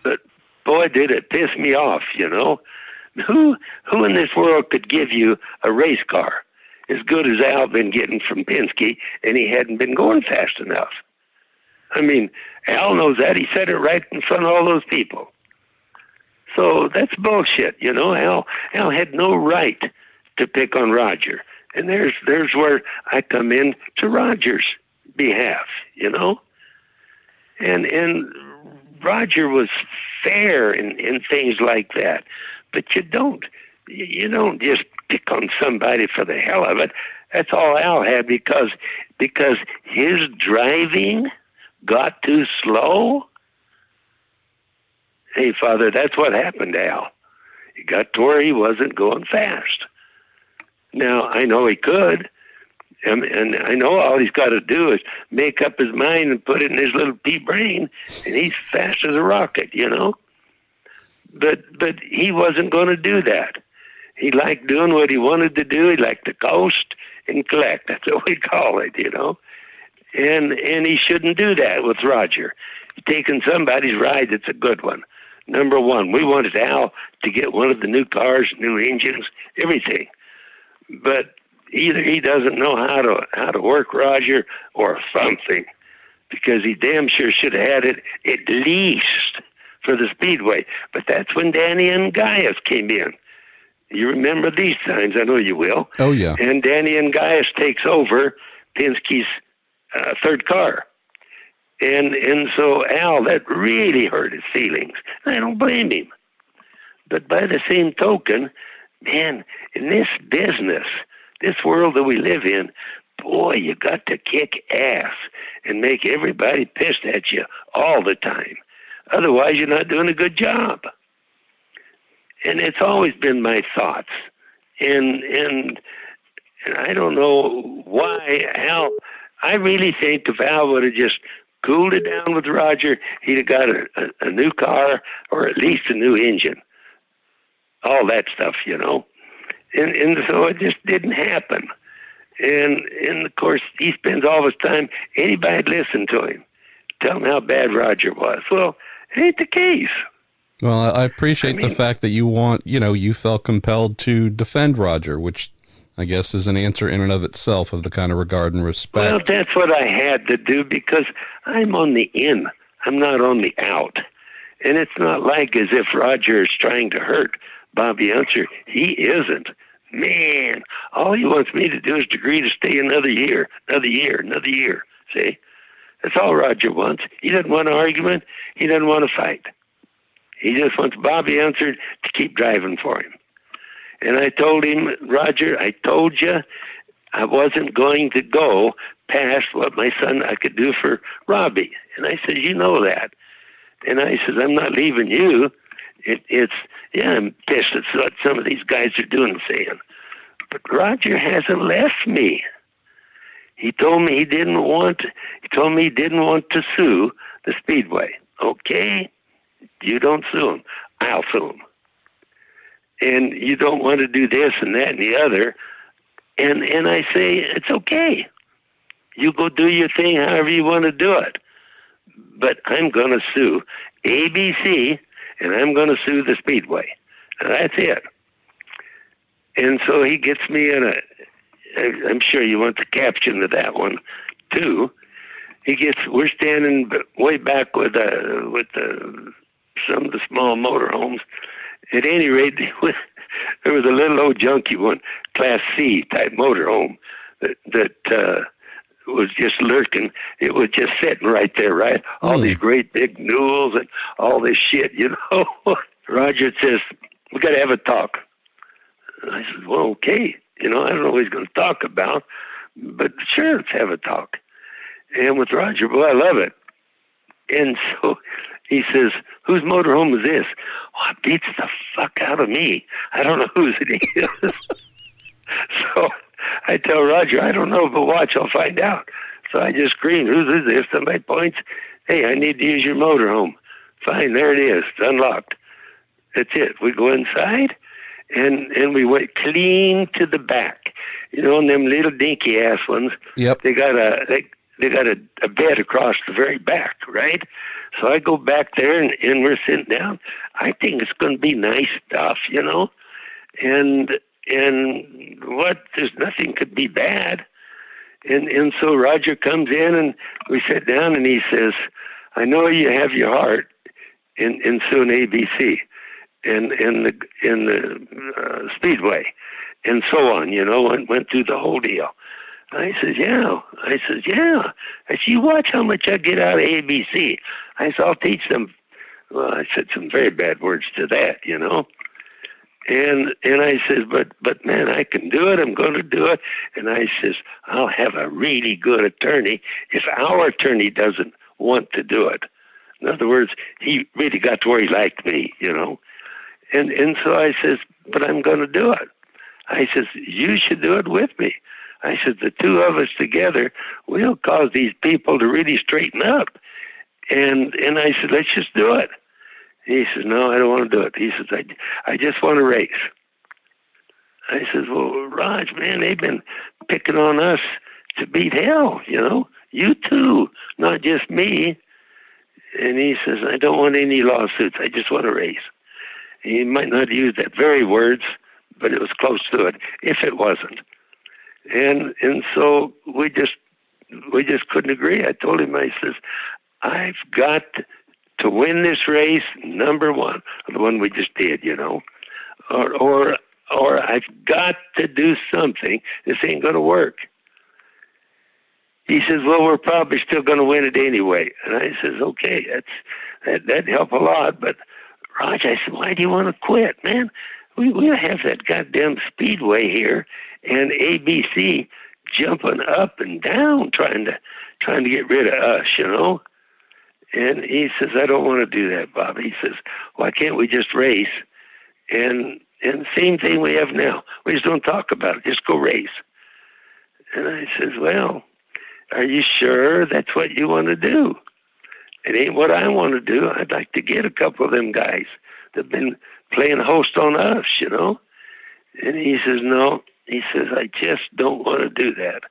But boy, did it piss me off, you know. Who in this world could give you a race car as good as Al been getting from Penske, and he hadn't been going fast enough? I mean, Al knows that. He said it right in front of all those people. So that's bullshit, you know. Al had no right to pick on Roger. And there's where I come in to Roger's behalf, you know. And Roger was fair in things like that. But you don't just pick on somebody for the hell of it. That's all Al had because his driving got too slow. Hey, Father, that's what happened to Al. He got to where he wasn't going fast. Now, I know he could, and I know all he's got to do is make up his mind and put it in his little pea brain, and he's fast as a rocket, you know? But he wasn't going to do that. He liked doing what he wanted to do. He liked to coast and collect. That's what we call it, you know? And he shouldn't do that with Roger. He's taking somebody's ride that's a good one. Number one, we wanted Al to get one of the new cars, new engines, everything. But either he doesn't know how to work Roger or something, because he damn sure should have had it at least for the Speedway. But that's when Danny and Gaius came in. You remember these times, I know you will. Oh, yeah. And Danny and Gaius takes over Penske's third car. And so Al, that really hurt his feelings. I don't blame him. But by the same token, man, in this business, this world that we live in, boy, you got to kick ass and make everybody pissed at you all the time. Otherwise, you're not doing a good job. And it's always been my thoughts. And I don't know why Al, I really think if Al would have just cooled it down with Roger, he'd have got a new car or at least a new engine. All that stuff, you know. And so it just didn't happen. And of course, he spends all his time, anybody'd listen to him, tell him how bad Roger was. Well, it ain't the case. Well, I appreciate the fact that you felt compelled to defend Roger, which I guess is an answer in and of itself of the kind of regard and respect. Well, that's what I had to do because I'm on the in. I'm not on the out. And it's not like as if Roger is trying to hurt Bobby Unser. He isn't. Man, all he wants me to do is agree to stay another year. See? That's all Roger wants. He doesn't want an argument. He doesn't want to fight. He just wants Bobby Unser to keep driving for him. And I told him, Roger, I told you I wasn't going to go past what my son I could do for Robbie. And I said, you know that. And I said, I'm not leaving you. I'm pissed at what some of these guys are doing and saying. But Roger hasn't left me. He told me he didn't want to sue the Speedway. Okay? You don't sue him. I'll sue him. And you don't want to do this and that and the other. And I say, it's okay. You go do your thing however you want to do it. But I'm going to sue ABC, and I'm going to sue the Speedway. And that's it. And so he gets me in I'm sure you want the caption of that one, too. We're standing way back with some of the small motorhomes. At any rate, there was a little old junky one, Class C type motorhome that was just lurking. It was just sitting right there, right? All these great big newels and all this shit, you know. Roger says, we got to have a talk. I said, well, okay. You know, I don't know what he's going to talk about, but sure, let's have a talk. And with Roger, boy, I love it. And so he says, whose motorhome is this? Oh, it beats the fuck out of me. I don't know whose it is. So I tell Roger, I don't know, but watch, I'll find out. So I just scream, whose is this? Somebody points, hey, I need to use your motorhome. Fine, there it is. It's unlocked. That's it. We go inside, and we went clean to the back. You know, and them little dinky ass ones. Yep. They got a bed across the very back, right? So I go back there and we're sitting down. I think it's going to be nice stuff, you know, and there's nothing could be bad. And so Roger comes in and we sit down and he says, I know you have your heart in suing ABC in the Speedway and so on, you know, and went through the whole deal. I says, yeah. I said, you watch how much I get out of ABC. I said, I'll teach them. Well, I said some very bad words to that, you know. And I says, but man, I can do it. I'm going to do it. And I says, I'll have a really good attorney if our attorney doesn't want to do it. In other words, he really got to where he liked me, you know. And so I says, but I'm going to do it. I says, you should do it with me. I said, the two of us together, we'll cause these people to really straighten up. And I said, let's just do it. He says, no, I don't want to do it. He says, I just want to race. I says, well, Raj, man, they've been picking on us to beat hell, you know. You too, not just me. And he says, I don't want any lawsuits. I just want to race. He might not use that very words, but it was close to it, if it wasn't. And so we just couldn't agree. I told him, I says, I've got to win this race, number one, the one we just did, you know, or I've got to do something. This ain't going to work. He says, well, we're probably still going to win it anyway. And I says, okay, that'd help a lot. But Roger, I said, why do you want to quit, man? We have that goddamn speedway here and ABC jumping up and down trying to get rid of us, you know? And he says, I don't want to do that, Bob. He says, why can't we just race? And same thing we have now. We just don't talk about it. Just go race. And I says, well, are you sure that's what you want to do? It ain't what I want to do. I'd like to get a couple of them guys that have been playing host on us, you know? And he says, no. He says, I just don't want to do that.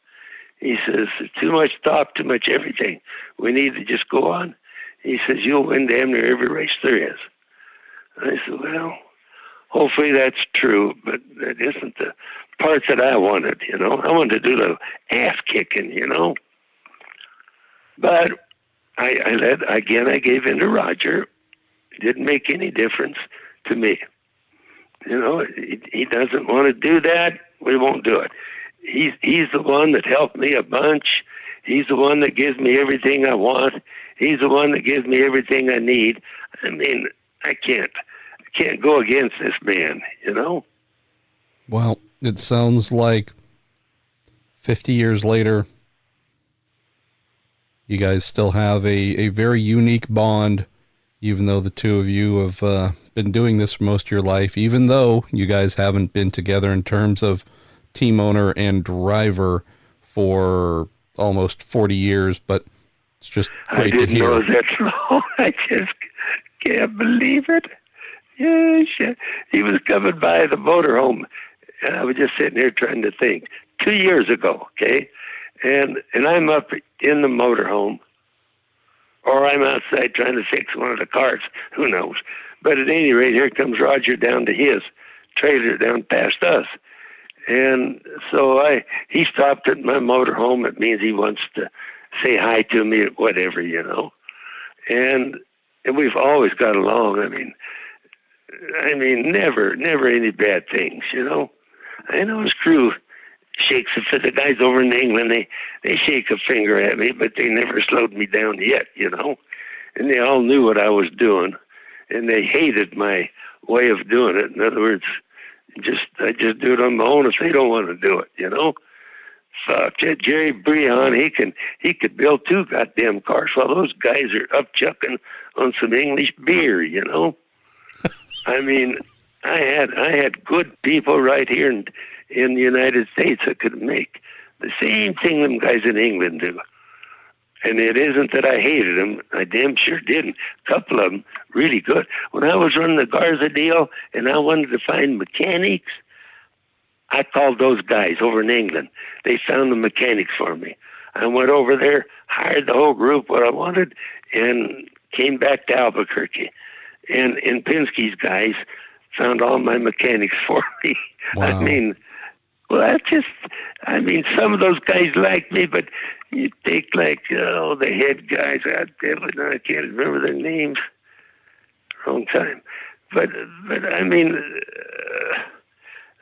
He says, too much thought, too much everything. We need to just go on. He says, you'll win damn near every race there is. And I said, well, hopefully that's true, but that isn't the parts that I wanted, you know. I wanted to do the ass kicking, you know. But I gave in to Roger. It didn't make any difference to me. You know, he doesn't want to do that. We won't do it. He's the one that helped me a bunch. He's the one that gives me everything I want. He's the one that gives me everything I need. I mean, I can't go against this man, you know? Well, it sounds like 50 years later, you guys still have a very unique bond, even though the two of you have been doing this for most of your life, even though you guys haven't been together in terms of team owner and driver for almost 40 years, but it's just great to hear. I didn't know that long. I just can't believe it. Yes, he was coming by the motorhome, and I was just sitting here trying to think. 2 years ago, okay? And I'm up in the motorhome, or I'm outside trying to fix one of the cars. Who knows? But at any rate, here comes Roger down to his trailer down past us. And so he stopped at my motorhome. It means he wants to say hi to me, whatever, you know. And we've always got along. I mean, never any bad things, you know. I know his crew shakes the guys over in England. They shake a finger at me, but they never slowed me down yet, you know. And they all knew what I was doing, and they hated my way of doing it. In other words, I just do it on my own if they don't want to do it, you know. Fuck, Jerry Breon, he could build 2 goddamn cars while those guys are up chucking on some English beer, you know. I mean, I had good people right here in the United States that could make the same thing them guys in England do. And it isn't that I hated them. I damn sure didn't. A couple of them really good. When I was running the Garza deal and I wanted to find mechanics, I called those guys over in England. They found the mechanics for me. I went over there, hired the whole group what I wanted, and came back to Albuquerque. And Penske's guys found all my mechanics for me. Wow. Some of those guys liked me, but you take the head guys, I can't remember their names. Wrong time. But I mean,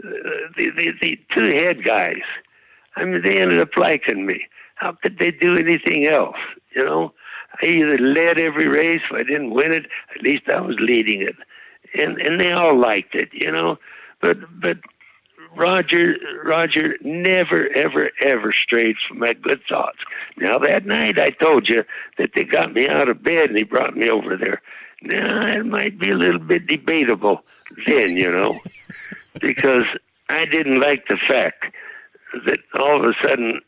the 2 head guys, I mean, they ended up liking me. How could they do anything else, you know? I either led every race. If I didn't win it, at least I was leading it. And they all liked it, you know. But Roger never, ever strayed from my good thoughts. Now, that night I told you that they got me out of bed and he brought me over there. Now, it might be a little bit debatable then, you know, because I didn't like the fact that all of a sudden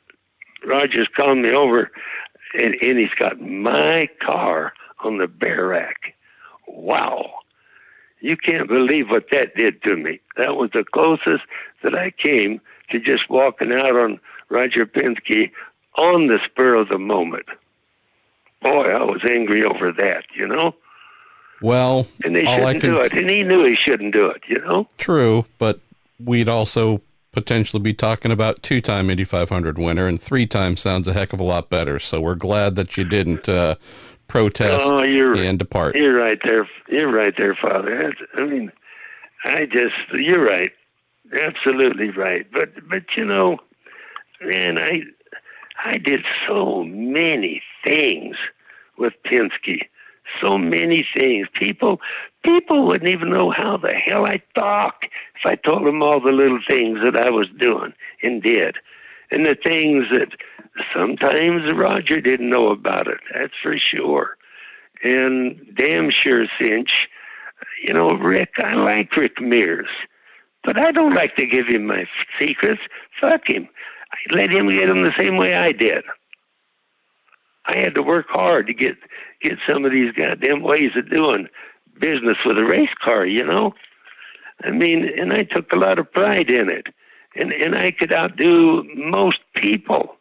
Roger's calling me over and he's got my car on the bear rack. Wow. You can't believe what that did to me. That was the closest that I came to just walking out on Roger Penske on the spur of the moment. Boy, I was angry over that, you know? Well, and they shouldn't do it. And he knew he shouldn't do it, you know? True, but we'd also potentially be talking about 2-time Indy 500 winner, and 3 times sounds a heck of a lot better. So we're glad that you didn't protest and depart. You're right there. You're right there, Father. You're right. Absolutely right. But you know, man, I did so many things with Penske. So many things. People wouldn't even know how the hell I talk if I told them all the little things that I was doing and did. And the things that sometimes Roger didn't know about it, that's for sure. And damn sure, Cinch, Rick, I like Rick Mears, but I don't like to give him my secrets. Fuck him. I let him get them the same way I did. I had to work hard to get some of these goddamn ways of doing business with a race car, I mean, and I took a lot of pride in it. And I could outdo most people.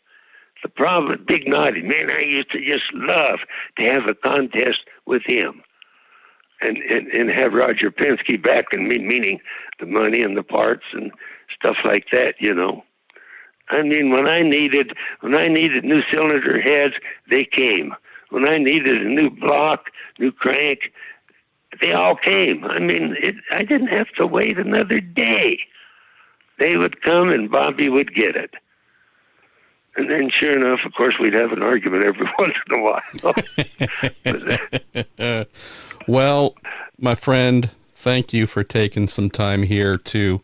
The problem, Big Naughty, man, I used to just love to have a contest with him and have Roger Penske backing me, meaning the money and the parts and stuff like that, I mean, when I needed new cylinder heads, they came. When I needed a new block, new crank, they all came. I mean, I didn't have to wait another day. They would come and Bobby would get it. And then sure enough, of course, we'd have an argument every once in a while. Well, my friend, thank you for taking some time here to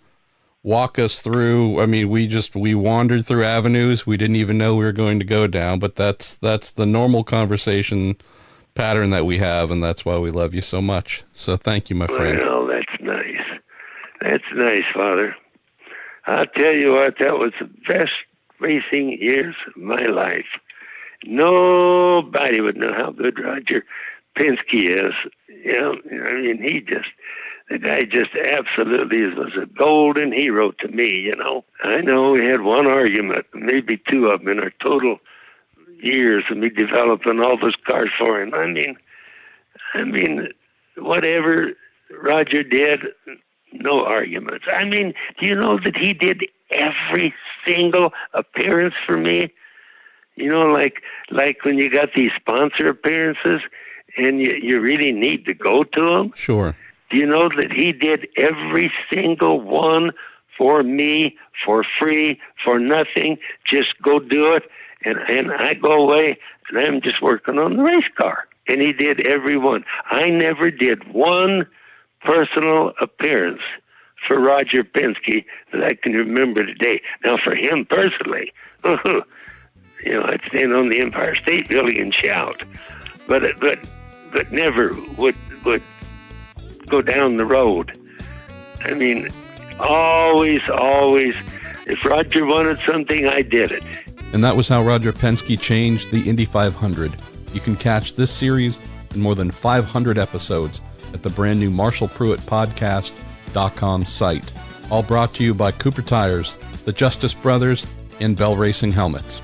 walk us through. I mean, we wandered through avenues we didn't even know we were going to go down, but that's the normal conversation pattern that we have, and that's why we love you so much. So thank you, my friend. Well, that's nice. That's nice, Father. I'll tell you what, that was the best racing years of my life. Nobody would know how good Roger Penske is. I mean, the guy just absolutely was a golden hero to me, I know we had one argument, maybe two of them in our total years of me developing all those cars for him. I mean, whatever Roger did, no arguments. I mean, do you know that he did every single appearance for me? Like when you got these sponsor appearances and you really need to go to them? Sure. Do you know that he did every single one for me, for free, for nothing? Just go do it. And I go away, and I'm just working on the race car. And he did every one. I never did one personal appearance for Roger Penske that I can remember today. Now, for him personally, I'd stand on the Empire State Building and shout, but never would go down the road. I mean, always, if Roger wanted something, I did it. And that was how Roger Penske changed the Indy 500. You can catch this series and more than 500 episodes at the brand new MarshallPruittPodcast.com site. All brought to you by Cooper Tires, the Justice Brothers, and Bell Racing Helmets.